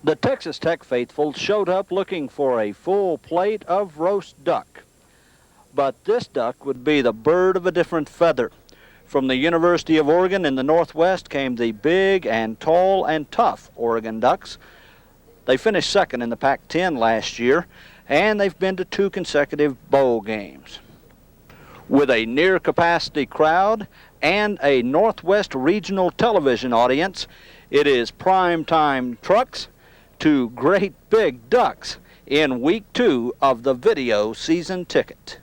The Texas Tech faithful showed up looking for a full plate of roast duck. But this duck would be the bird of a different feather. From the University of Oregon in the Northwest came the big and tall and tough Oregon Ducks. They finished second in the Pac-10 last year, and they've been to 2 consecutive bowl games. With a near-capacity crowd and a Northwest regional television audience, it is primetime trucks to great big ducks in week 2 of the video season ticket.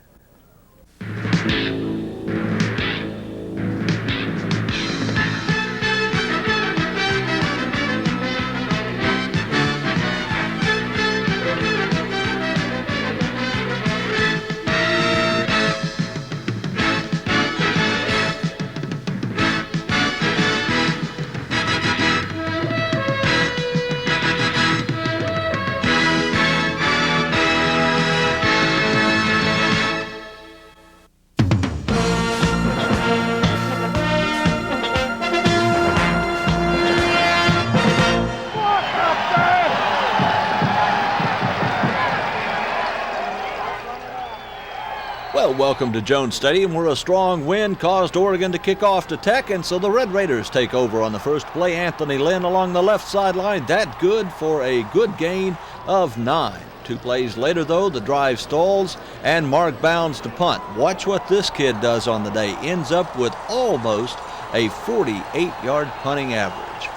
Welcome to Jones Stadium, where a strong wind caused Oregon to kick off to Tech, and so the Red Raiders take over on the first play. Anthony Lynn along the left sideline. That good for a good gain of 9. 2 plays later, though, the drive stalls, and Mark Bounds to punt. Watch what this kid does on the day. Ends up with almost a 48-yard punting average.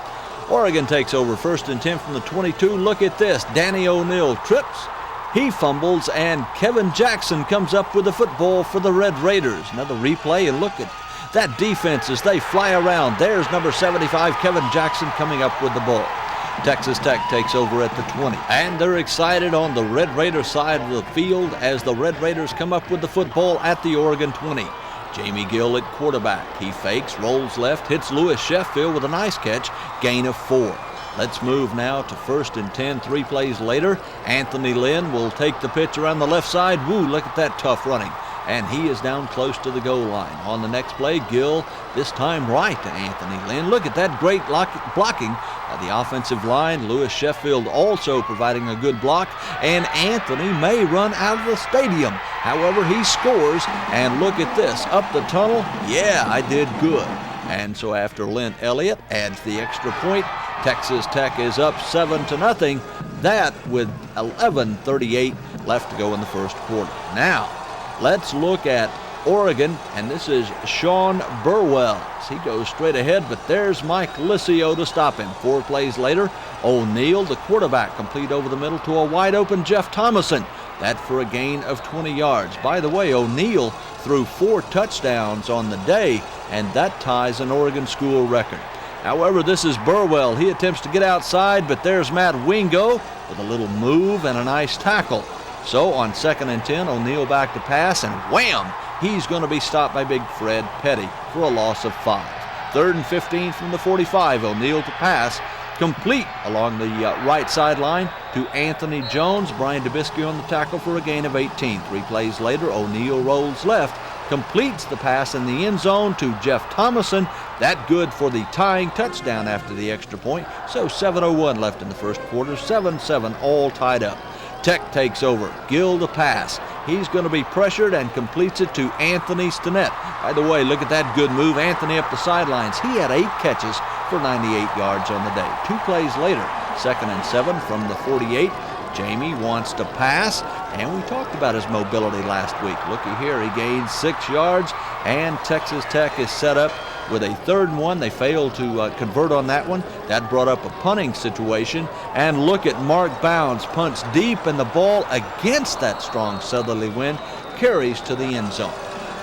Oregon takes over 1st and 10 from the 22. Look at this. Danny O'Neill trips. He fumbles, and Kevin Jackson comes up with the football for the Red Raiders. Another replay, and look at that defense as they fly around. There's number 75, Kevin Jackson, coming up with the ball. Texas Tech takes over at the 20. And they're excited on the Red Raider side of the field as the Red Raiders come up with the football at the Oregon 20. Jamie Gill at quarterback. He fakes, rolls left, hits Lewis Sheffield with a nice catch, gain of 4. Let's move now to 1st and 10, 3 plays later. Anthony Lynn will take the pitch around the left side. Woo, look at that tough running. And he is down close to the goal line. On the next play, Gill, this time right to Anthony Lynn. Look at that great blocking by the offensive line. Lewis Sheffield also providing a good block. And Anthony may run out of the stadium. However, he scores. And look at this, up the tunnel. Yeah, I did good. And so after Lynn Elliott adds the extra point, Texas Tech is up 7-0. That with 11:38 left to go in the first quarter. Now, let's look at Oregon, and this is Sean Burwell. He goes straight ahead, but there's Mike Licio to stop him. 4 plays later, O'Neill, the quarterback, complete over the middle to a wide-open Jeff Thomason. That for a gain of 20 yards. By the way, O'Neill threw 4 touchdowns on the day, and that ties an Oregon school record. However, this is Burwell. He attempts to get outside, but there's Matt Wingo with a little move and a nice tackle. So on 2nd and 10, O'Neill back to pass, and wham! He's going to be stopped by Big Fred Petty for a loss of 5. 3rd and 15 from the 45. O'Neill to pass, complete along the right sideline to Anthony Jones. Brian Dubisky on the tackle for a gain of 18. 3 plays later, O'Neill rolls left, completes the pass in the end zone to Jeff Thomason. That good for the tying touchdown after the extra point. So 7:01 left in the first quarter, 7-7 all tied up. Tech takes over. Gill to pass. He's going to be pressured and completes it to Anthony Stinnett. By the way, look at that good move. Anthony up the sidelines. He had 8 catches for 98 yards on the day. 2 plays later, 2nd and 7 from the 48. Jamie wants to pass, and we talked about his mobility last week. Looky here, he gains 6 yards, and Texas Tech is set up with a 3rd and 1. They failed to convert on that one. That brought up a punting situation. And look at Mark Bounds, punts deep, and the ball against that strong southerly wind carries to the end zone.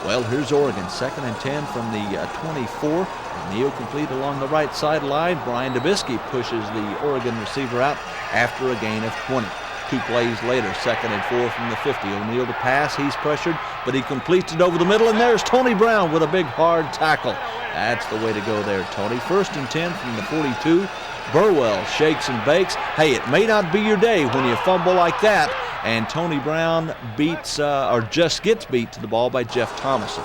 Well, here's Oregon, 2nd and 10 from the 24. O'Neill complete along the right sideline. Brian Dubisky pushes the Oregon receiver out after a gain of 20. 2 plays later, 2nd and 4 from the 50. O'Neill to pass, he's pressured, but he completes it over the middle, and there's Tony Brown with a big hard tackle. That's the way to go there, Tony. 1st and 10 from the 42. Burwell shakes and bakes. Hey, it may not be your day when you fumble like that, and Tony Brown beats, or just gets beat to the ball by Jeff Thomason.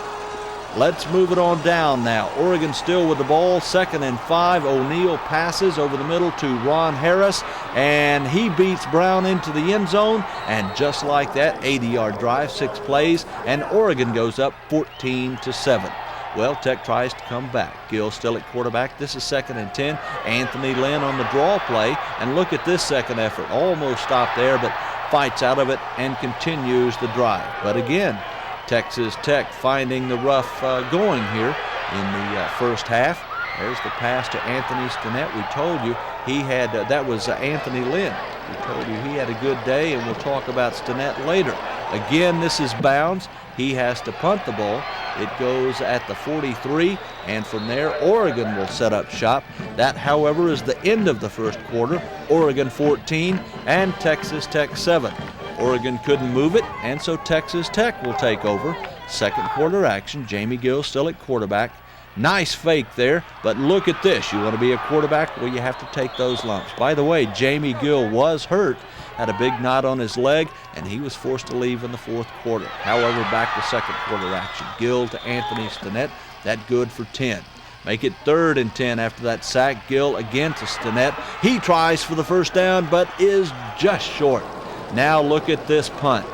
Let's move it on down now. Oregon still with the ball, 2nd and 5. O'Neal passes over the middle to Ron Harris, and he beats Brown into the end zone. And just like that, 80-yard drive, 6 plays, and Oregon goes up 14-7. Well, Tech tries to come back. Gill still at quarterback. This is 2nd and 10. Anthony Lynn on the draw play, and look at this second effort. Almost stopped there, but fights out of it and continues the drive. But again, Texas Tech finding the rough going here in the first half. There's the pass to Anthony Stinnett. We told you he had, that was Anthony Lynn. We told you he had a good day, and we'll talk about Stinnett later. Again, this is bounds. He has to punt the ball. It goes at the 43, and from there, Oregon will set up shop. That, however, is the end of the first quarter. Oregon 14 and Texas Tech 7. Oregon couldn't move it, and so Texas Tech will take over. Second quarter action. Jamie Gill still at quarterback. Nice fake there, but look at this. You want to be a quarterback? Well, you have to take those lumps. By the way, Jamie Gill was hurt, had a big knot on his leg, and he was forced to leave in the fourth quarter. However, back to second quarter action. Gill to Anthony Stinnett. That good for 10. Make it 3rd and 10 after that sack. Gill again to Stinnett. He tries for the first down, but is just short. Now look at this punt.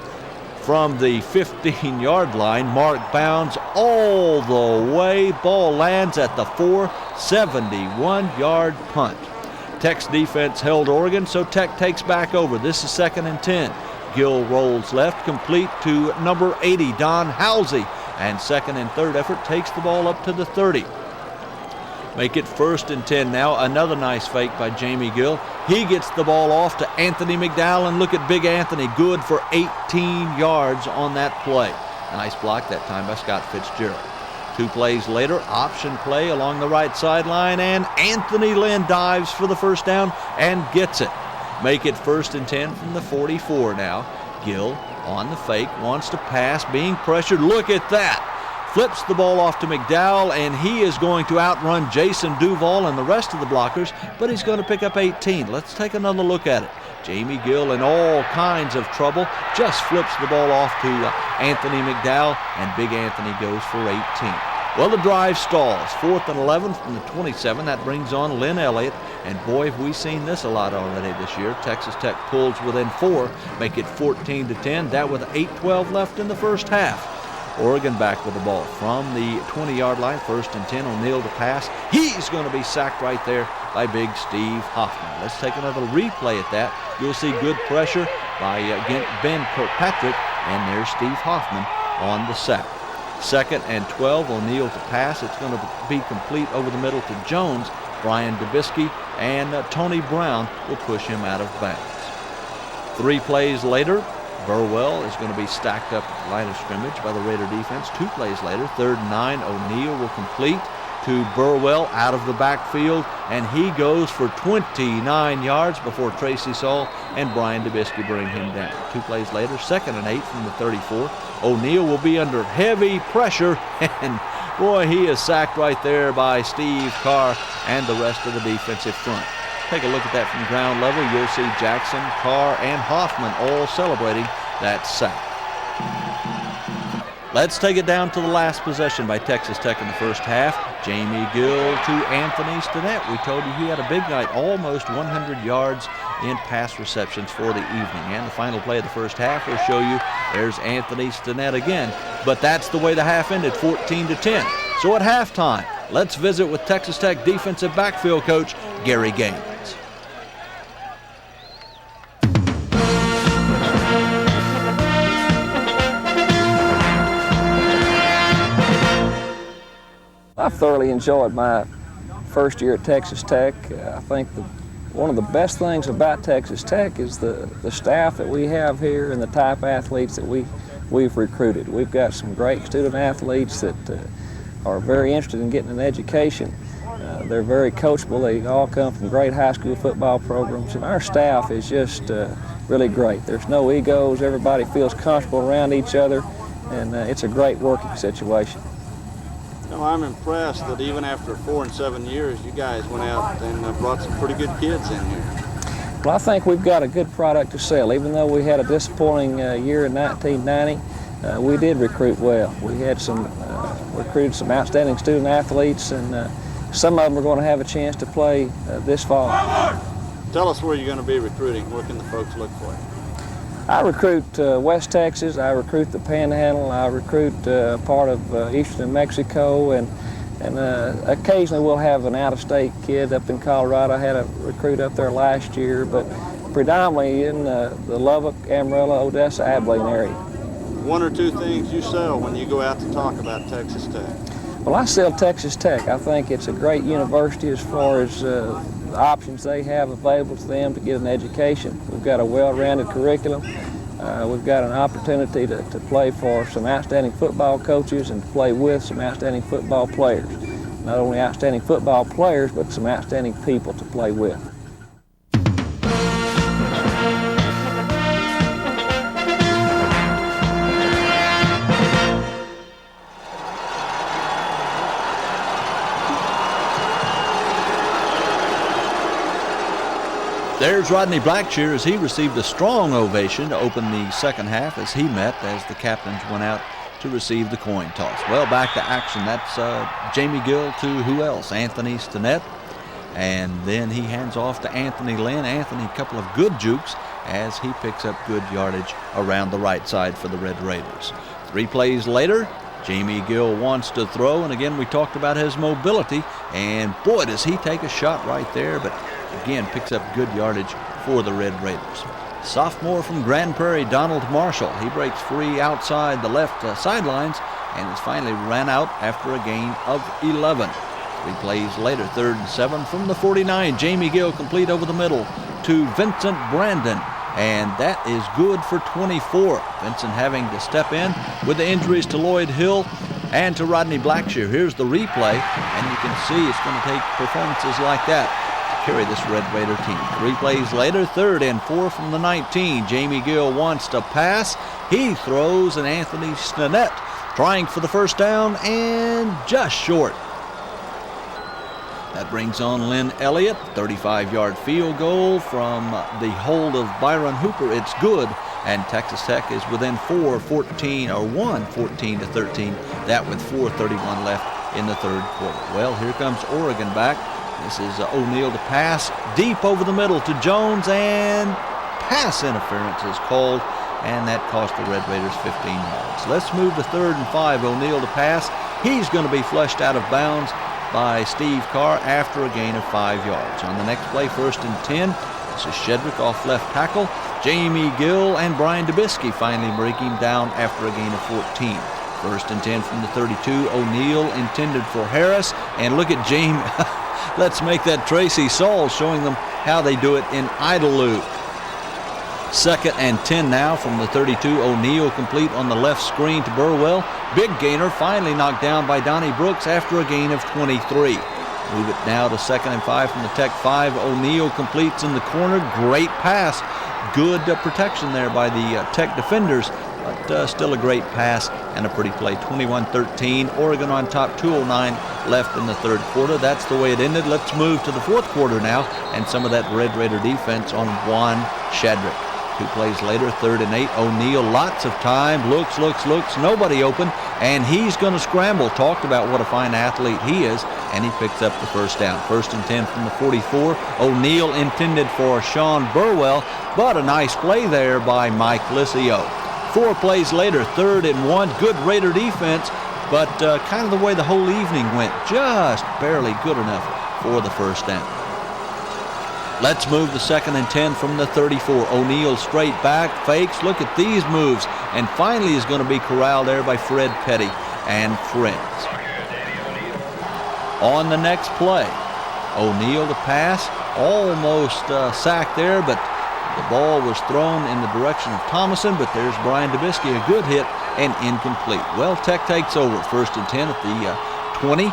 From the 15-yard line, Mark Bounds all the way. Ball lands at the 4, 71-yard punt. Tech's defense held Oregon, so Tech takes back over. This is 2nd and 10. Gill rolls left, complete to number 80, Don Halsey. And 2nd and 3rd effort takes the ball up to the 30. Make it 1st and 10 now. Another nice fake by Jamie Gill. He gets the ball off to Anthony McDowell, and look at Big Anthony, good for 18 yards on that play. Nice block that time by Scott Fitzgerald. 2 plays later, option play along the right sideline, and Anthony Lynn dives for the first down and gets it. Make it 1st and 10 from the 44 now. Gill on the fake, wants to pass, being pressured. Look at that. Flips the ball off to McDowell, and he is going to outrun Jason Duval and the rest of the blockers, but he's going to pick up 18. Let's take another look at it. Jamie Gill in all kinds of trouble, just flips the ball off to Anthony McDowell, and Big Anthony goes for 18. Well, the drive stalls. 4th and 11 from the 27. That brings on Lynn Elliott, and boy, have we seen this a lot already this year. Texas Tech pulls within 4, make it 14-10. That with 8:12 left in the first half. Oregon back with the ball from the 20-yard line. 1st and 10. O'Neal to pass. He's going to be sacked right there by Big Steve Hoffman. Let's take another replay at that. You'll see good pressure by Ben Kirkpatrick, and there's Steve Hoffman on the sack. 2nd and 12. O'Neal to pass. It's going to be complete over the middle to Jones. Brian Dubisky and Tony Brown will push him out of bounds. 3 plays later, Burwell is going to be stacked up at the line of scrimmage by the Raider defense. 2 plays later, 3rd and 9, O'Neal will complete to Burwell out of the backfield, and he goes for 29 yards before Tracy Saul and Brian Dubisky bring him down. 2 plays later, 2nd and 8 from the 34. O'Neal will be under heavy pressure, and boy, he is sacked right there by Steve Carr and the rest of the defensive front. Take a look at that from ground level. You'll see Jackson, Carr, and Hoffman all celebrating that sack. Let's take it down to the last possession by Texas Tech in the first half. Jamie Gill to Anthony Stinnett. We told you he had a big night, almost 100 yards in pass receptions for the evening. And the final play of the first half will show you there's Anthony Stinnett again. But that's the way the half ended, 14-10. So at halftime, let's visit with Texas Tech defensive backfield coach Gary Gaines. I thoroughly enjoyed my first year at Texas Tech. I think one of the best things about Texas Tech is the staff that we have here and the type of athletes that we've recruited. We've got some great student athletes that are very interested in getting an education. They're very coachable. They all come from great high school football programs, and our staff is just really great. There's no egos. Everybody feels comfortable around each other, and it's a great working situation. No, I'm impressed that even after 4 and 7 years, you guys went out and brought some pretty good kids in here. Well, I think we've got a good product to sell. Even though we had a disappointing year in 1990, we did recruit well. We had some recruited some outstanding student athletes, and some of them are going to have a chance to play this fall. Tell us where you're going to be recruiting. Where can the folks look for you? I recruit West Texas, I recruit the Panhandle, I recruit part of Eastern New Mexico, and occasionally we'll have an out-of-state kid up in Colorado. I had a recruit up there last year, but predominantly in the Lubbock, Amarillo, Odessa, Abilene area. One or two things you sell when you go out to talk about Texas Tech? Well, I sell Texas Tech. I think it's a great university as far as the options they have available to them to get an education. We've got a well-rounded curriculum. We've got an opportunity to play for some outstanding football coaches and to play with some outstanding football players. Not only outstanding football players, but some outstanding people to play with. There's Rodney Blackshear as he received a strong ovation to open the second half as he met as the captains went out to receive the coin toss. Well, back to action. That's Jamie Gill to who else? Anthony Stinnett. And then he hands off to Anthony Lynn. Anthony, a couple of good jukes as he picks up good yardage around the right side for the Red Raiders. 3 plays later, Jamie Gill wants to throw, and again we talked about his mobility, and boy does he take a shot right there, but again picks up good yardage for the Red Raiders. Sophomore from Grand Prairie, Donald Marshall. He breaks free outside the left sidelines and is finally ran out after a gain of 11. 3 plays later, 3rd and 7 from the 49. Jamie Gill complete over the middle to Vincent Brandon, and that is good for 24. Vincent having to step in with the injuries to Lloyd Hill and to Rodney Blackshear. Here's the replay, and you can see it's going to take performances like that to carry this Red Raider team. 3 plays later, 3rd and 4 from the 19. Jamie Gill wants to pass. He throws, and Anthony Stinnett trying for the first down and just short. That brings on Lynn Elliott, 35-yard field goal from the hold of Byron Hooper. It's good, and Texas Tech is within 14 to 13. That with 4:31 left in the 3rd quarter. Well, here comes Oregon back. This is O'Neal to pass deep over the middle to Jones, and pass interference is called, and that cost the Red Raiders 15 yards. Let's move to 3rd and 5. O'Neal to pass. He's going to be flushed out of bounds by Steve Carr after a gain of 5 yards. On the next play, 1st and 10. This is Shedrick off left tackle. Jamie Gill and Brian Dubisky finally break him down after a gain of 14. 1st and 10 from the 32. O'Neal intended for Harris. And look at Jamie. Let's make that Tracy Saul, showing them how they do it in idle loop. 2nd and 10 now from the 32. O'Neal complete on the left screen to Burwell. Big gainer finally knocked down by Donnie Brooks after a gain of 23. Move it now to 2nd and 5 from the Tech 5. O'Neal completes in the corner. Great pass. Good protection there by the Tech defenders, but still a great pass and a pretty play. 21-13. Oregon on top, 2:09 left in the 3rd quarter. That's the way it ended. Let's move to the 4th quarter now and some of that Red Raider defense on Juan Shadrick. 2 plays later, 3rd and 8. O'Neal, lots of time, looks, nobody open, and he's going to scramble. Talked about what a fine athlete he is, and he picks up the 1st down. 1st and 10 from the 44. O'Neal intended for Sean Burwell, but a nice play there by Mike Liscio. 4 plays later, 3rd and 1. Good Raider defense, but kind of the way the whole evening went, just barely good enough for the 1st down. Let's move to 2nd and 10 from the 34. O'Neal straight back, fakes, look at these moves, and finally is going to be corralled there by Fred Petty and friends. On the next play, O'Neal to pass, almost sacked there, but the ball was thrown in the direction of Thomason, but there's Brian Dubisky, a good hit and incomplete. Well, Tech takes over, 1st and 10 at the 20.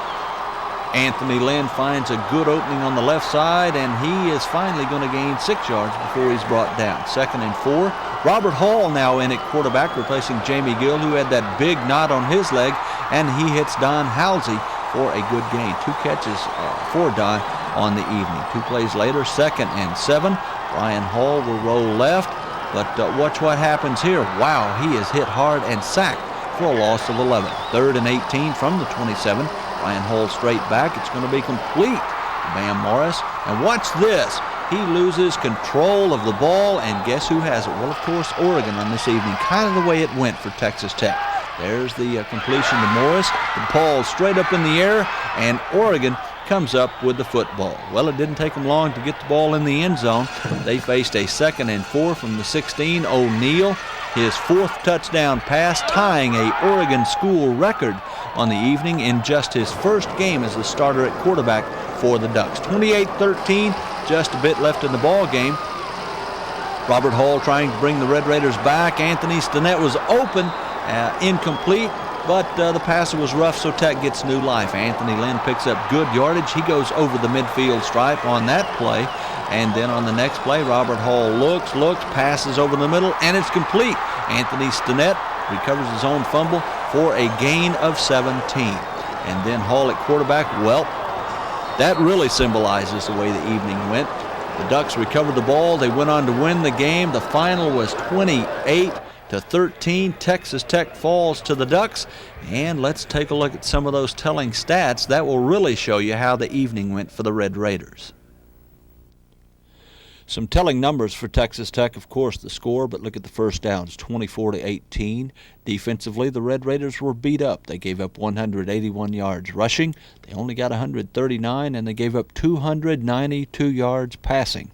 Anthony Lynn finds a good opening on the left side, and he is finally going to gain 6 yards before he's brought down. 2nd and 4. Robert Hall now in at quarterback, replacing Jamie Gill, who had that big knot on his leg, and he hits Don Halsey for a good gain. 2 catches for Don on the evening. 2 plays later, 2nd and 7. Brian Hall will roll left, but watch what happens here. Wow, he is hit hard and sacked for a loss of 11. 3rd and 18 from the 27. Ryan Hall straight back. It's going to be complete to Bam Morris. And watch this. He loses control of the ball, and guess who has it? Well, of course, Oregon on this evening. Kind of the way it went for Texas Tech. There's the completion to Morris. The ball straight up in the air, and Oregon comes up with the football. Well, it didn't take them long to get the ball in the end zone. They faced a 2nd and 4 from the 16. O'Neal, his 4th touchdown pass, tying a Oregon school record on the evening in just his first game as a starter at quarterback for the Ducks. 28-13, just a bit left in the ball game. Robert Hall trying to bring the Red Raiders back. Anthony Stinnett was open, incomplete, but the passer was rough, so Tech gets new life. Anthony Lynn picks up good yardage. He goes over the midfield stripe on that play, and then on the next play, Robert Hall looks, passes over the middle, and it's complete. Anthony Stinnett recovers his own fumble for a gain of 17. And then Hall at quarterback, well, that really symbolizes the way the evening went. The Ducks recovered the ball. They went on to win the game. The final was 28-13. Texas Tech falls to the Ducks. And let's take a look at some of those telling stats. That will really show you how the evening went for the Red Raiders. Some telling numbers for Texas Tech, of course, the score, but look at the first downs, 24-18. Defensively, the Red Raiders were beat up. They gave up 181 yards rushing. They only got 139, and they gave up 292 yards passing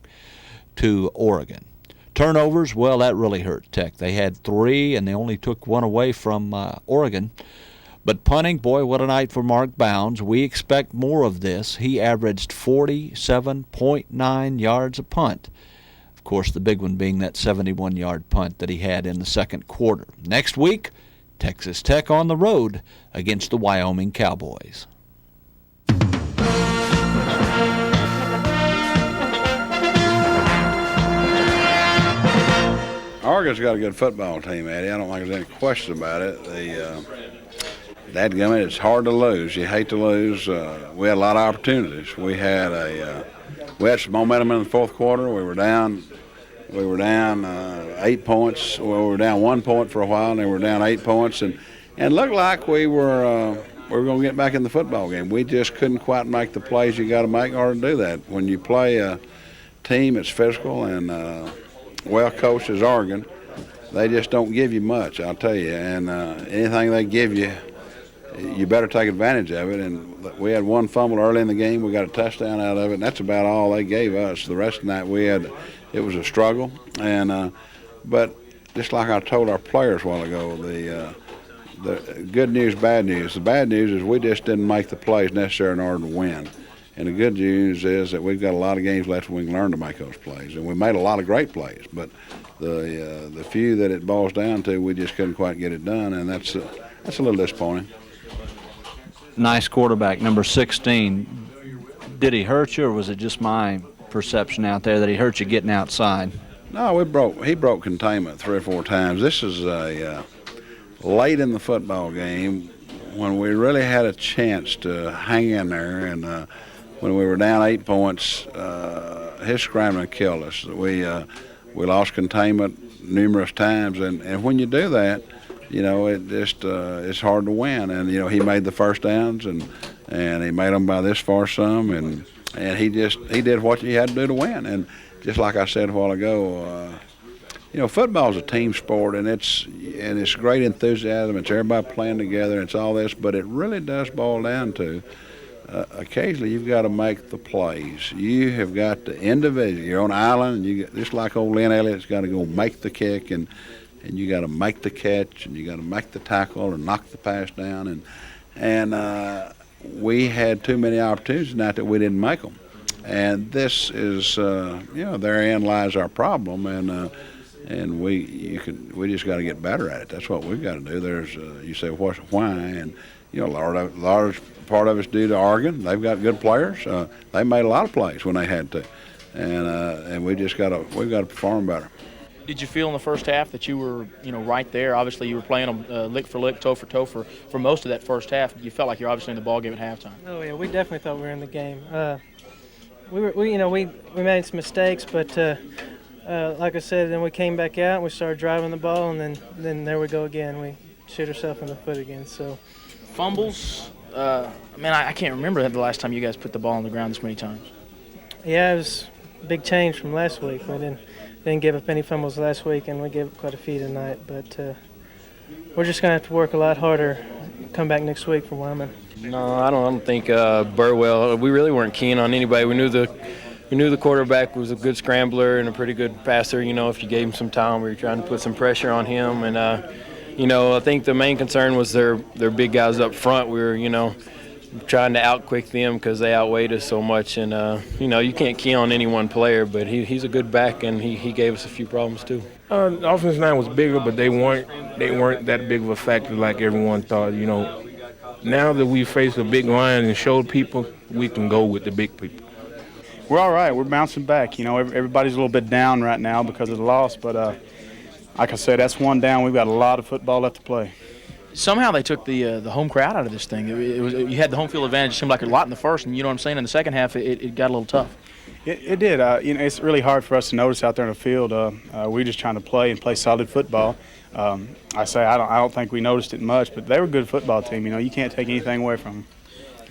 to Oregon. Turnovers, well, that really hurt Tech. They had 3, and they only took 1 away from Oregon. But punting, boy, what a night for Mark Bounds. We expect more of this. He averaged 47.9 yards a punt. Of course, the big one being that 71-yard punt that he had in the second quarter. Next week, Texas Tech on the road against the Wyoming Cowboys. Oregon's got a good football team, Eddie. I don't think there's any question about it. Dadgummit, it's hard to lose. You hate to lose. We had a lot of opportunities. We had some momentum in the fourth quarter. We were down 8 points. Well, we were down 1 point for a while, and then we were down 8 points, and looked like we were going to get back in the football game. We just couldn't quite make the plays you got to make in order to do that. When you play a team that's physical and well coached as Oregon, they just don't give you much, I'll tell you. And anything they give you, you better take advantage of it. And we had 1 fumble early in the game. We got a touchdown out of it, and that's about all they gave us. The rest of the night it was a struggle. And but just like I told our players a while ago, the good news, bad news. The bad news is we just didn't make the plays necessary in order to win. And the good news is that we've got a lot of games left we can learn to make those plays. And we made a lot of great plays, but the few that it boils down to, we just couldn't quite get it done, and that's a little disappointing. Nice quarterback, number 16. Did he hurt you, or was it just my perception out there that he hurt you getting outside? No, he broke containment 3 or 4 times. This is late in the football game when we really had a chance to hang in there, and when we were down 8 points, his scrambling killed us. We lost containment numerous times, and when you do that, you know, it just it's hard to win. And you know, he made the first downs, and he made them by this far some, and he did what he had to do to win. And just like I said a while ago, you know, football is a team sport, and it's great enthusiasm. It's everybody playing together. And it's all this, but it really does boil down to occasionally you've got to make the plays. You have got to individually. You're on an island, and just like old Lynn Elliott's got to go make the kick, and you got to make the catch, and you got to make the tackle and knock the pass down, and we had too many opportunities tonight that we didn't make them. And this is, you know, therein lies our problem, and we just got to get better at it. That's what we've got to do. There's you say why, and you know, a large part of it's due to Oregon. They've got good players. They made a lot of plays when they had to, and we've got to perform better. Did you feel in the first half that you were, you know, right there? Obviously, you were playing them lick for lick, toe for toe for most of that first half. You felt like you're obviously in the ball game at halftime. Oh yeah, we definitely thought we were in the game. We made some mistakes, but like I said, then we came back out and we started driving the ball, and then there we go again. We shoot herself in the foot again. So Fumbles. Man, I can't remember the last time you guys put the ball on the ground this many times. yeah, it was a big change from last week. We didn't give up any fumbles last week, and we gave up quite a few tonight. But we're just gonna have to work a lot harder. Come back next week for Wyoming. No, I don't think Burwell. We really weren't keen on anybody. We knew the quarterback was a good scrambler and a pretty good passer. You know, if you gave him some time, we were trying to put some pressure on him. And I think the main concern was their big guys up front. We were, trying to outquick them because they outweighed us so much. And you can't key on any one player, but he's a good back, and he gave us a few problems too. The offensive line was bigger, but they weren't that big of a factor like everyone thought. Now that we faced a big line and showed people, we can go with the big people. We're all right. We're bouncing back. Everybody's a little bit down right now because of the loss, but like I said, that's one down. We've got a lot of football left to play. Somehow they took the home crowd out of this thing. You had the home field advantage. It seemed like a lot in the first, and you know what I'm saying. In the second half, it got a little tough. It did. It's really hard for us to notice out there in the field. We're just trying to play solid football. I don't think we noticed it much, but they were a good football team. You can't take anything away from them.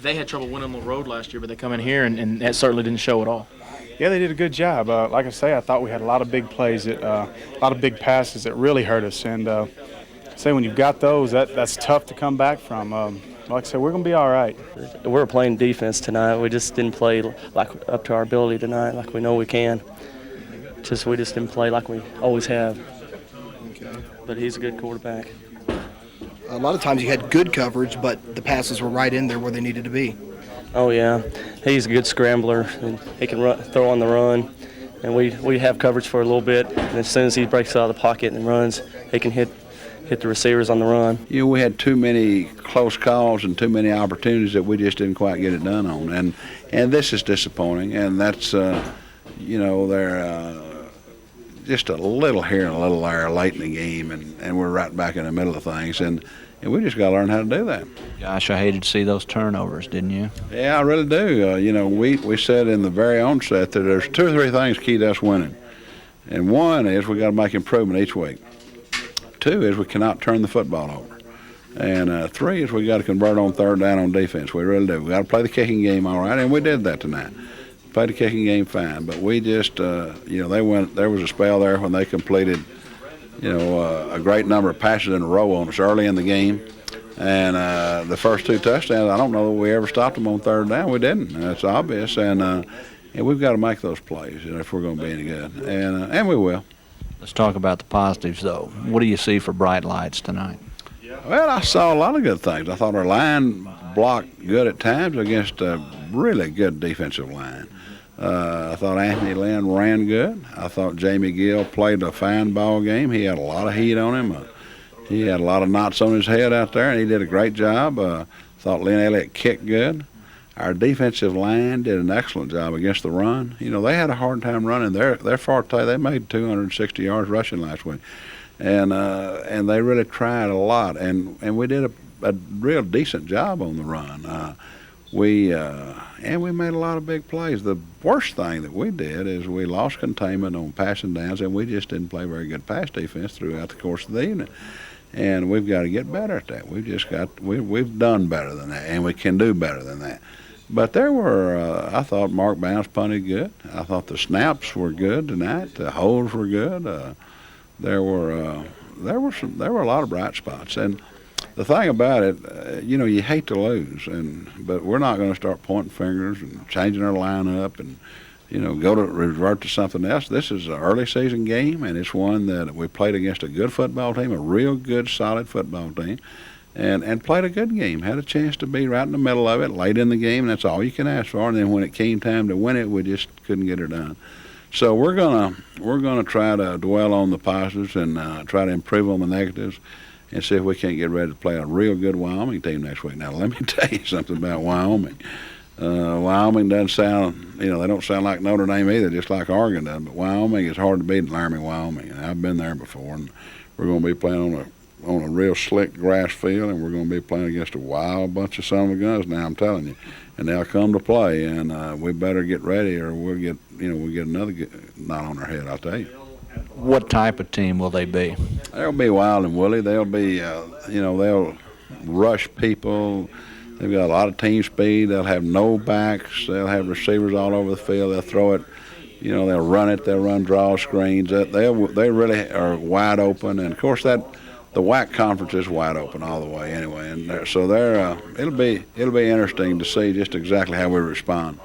They had trouble winning on the road last year, but they come in here, and that certainly didn't show at all. Yeah, they did a good job. Like I say, I thought we had a lot of big plays, a lot of big passes that really hurt us. And when you've got those, that's tough to come back from. Like I said, we're going to be all right. We were playing defense tonight. We just didn't play up to our ability tonight, like we know we can. We just didn't play like we always have. Okay. But he's a good quarterback. A lot of times you had good coverage, but the passes were right in there where they needed to be. Oh, yeah. He's a good scrambler, and he can throw on the run. And we have coverage for a little bit, and as soon as he breaks out of the pocket and runs, he can hit the receivers on the run. We had too many close calls and too many opportunities that we just didn't quite get it done on. And this is disappointing, and that's, they're just a little here and a little there late in the game, and we're right back in the middle of things. And we just got to learn how to do that. Gosh, I hated to see those turnovers, didn't you? Yeah, I really do. We said in the very onset that there's 2 or 3 things key to us winning. And one is we got to make improvement each week. 2 is we cannot turn the football over. And 3 is we got to convert on third down on defense. We really do. We got to play the kicking game all right, and we did that tonight. Played the kicking game fine, but we just, they went. There was a spell there when they completed, a great number of passes in a row on us early in the game, and the first 2 touchdowns. I don't know that we ever stopped them on third down. We didn't. That's obvious, and we've got to make those plays if we're going to be any good, and we will. Let's talk about the positives, though. What do you see for bright lights tonight? Well, I saw a lot of good things. I thought our line blocked good at times against a really good defensive line. I thought Anthony Lynn ran good. I thought Jamie Gill played a fine ball game. He had a lot of heat on him. He had a lot of knots on his head out there, and he did a great job. Thought Lynn Elliott kicked good. Our defensive line did an excellent job against the run. They had a hard time running. Their forte, they made 260 yards rushing last week. And they really tried a lot. And we did a real decent job on the run. We made a lot of big plays. The worst thing that we did is we lost containment on passing downs, and we just didn't play very good pass defense throughout the course of the evening. And we've got to get better at that. We've done better than that, and we can do better than that. But there were, I thought Mark Bounce punted good. I thought the snaps were good tonight. The holds were good. There were a lot of bright spots. And the thing about it, you hate to lose, but we're not going to start pointing fingers and changing our lineup and, revert to something else. This is an early season game, and it's one that we played against a good football team, a real good, solid football team, and played a good game. Had a chance to be right in the middle of it, late in the game, and that's all you can ask for. And then when it came time to win it, we just couldn't get it done. So we're gonna try to dwell on the positives and try to improve on the negatives, and see if we can't get ready to play a real good Wyoming team next week. Now, let me tell you something about Wyoming. Wyoming doesn't sound, they don't sound like Notre Dame either, just like Oregon does. But Wyoming is hard to beat in Laramie, Wyoming. And I've been there before, and we're going to be playing on a real slick grass field, and we're going to be playing against a wild bunch of son of a guns. Now, I'm telling you, and they'll come to play, and we better get ready, or we'll get another knot on our head. I'll tell you. what type of team will they be? They'll be wild and woolly. They'll be, they'll rush people. They've got a lot of team speed. They'll have no backs. They'll have receivers all over the field. They'll throw it. They'll run it. They'll run draw screens. They really are wide open. And of course the WAC conference is wide open all the way anyway. And so it'll be interesting to see just exactly how we respond.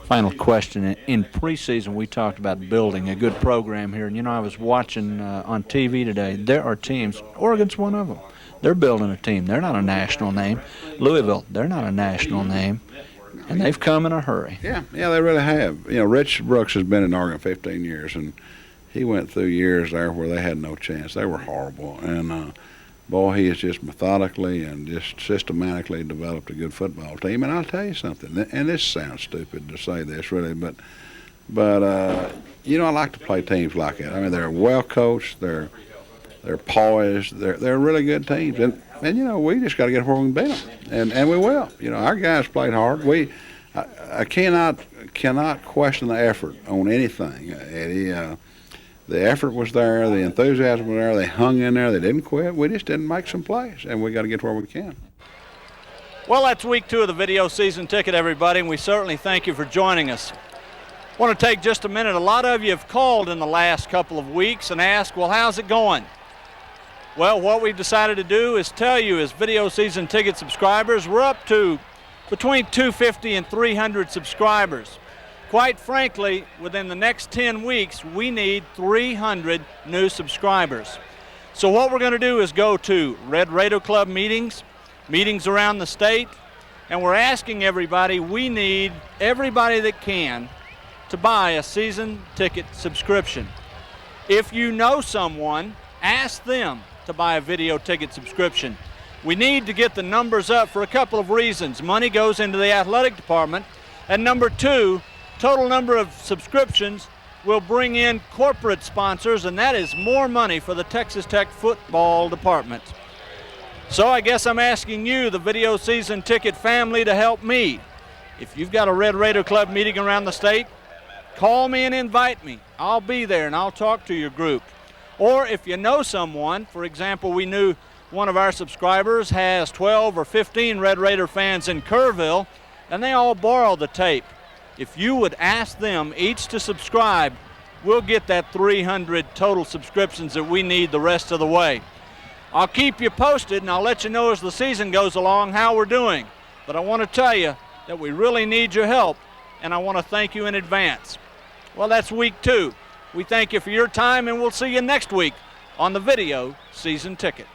Final question. In preseason, we talked about building a good program here. And, I was watching on TV today. There are teams. Oregon's one of them. They're building a team. They're not a national name. Louisville, they're not a national name. And they've come in a hurry. Yeah, they really have. Rich Brooks has been in Oregon 15 years, and he went through years there where they had no chance. They were horrible. And, boy, he has just methodically and just systematically developed a good football team. And I'll tell you something, and this sounds stupid to say this really, but I like to play teams like that. I mean, they're well coached, they're poised, they're really good teams, and we just got to get where we can beat them, and we will. Our guys played hard. I cannot question the effort on anything, Eddie. The effort was there, the enthusiasm was there, they hung in there, they didn't quit. We just didn't make some plays, and we got to get where we can. Well, that's week 2 of the Video Season Ticket, everybody, and we certainly thank you for joining us. I want to take just a minute. A lot of you have called in the last couple of weeks and asked, well, how's it going? Well, what we've decided to do is tell you as Video Season Ticket subscribers, we're up to between 250 and 300 subscribers. Quite frankly, within the next 10 weeks, we need 300 new subscribers. So what we're going to do is go to Red Raider Club meetings around the state, and we're asking everybody, we need everybody that can to buy a season ticket subscription. If you know someone, ask them to buy a video ticket subscription. We need to get the numbers up for a couple of reasons. Money goes into the athletic department, and number 2, total number of subscriptions will bring in corporate sponsors, and that is more money for the Texas Tech football department. So I guess I'm asking you, the Video Season Ticket family, to help me. If you've got a Red Raider Club meeting around the state, call me and invite me. I'll be there and I'll talk to your group. Or if you know someone, for example, we knew one of our subscribers has 12 or 15 Red Raider fans in Kerrville, and they all borrow the tape. If you would ask them each to subscribe, we'll get that 300 total subscriptions that we need the rest of the way. I'll keep you posted, and I'll let you know as the season goes along how we're doing. But I want to tell you that we really need your help, and I want to thank you in advance. Well, that's week 2. We thank you for your time, and we'll see you next week on the Video Season Ticket.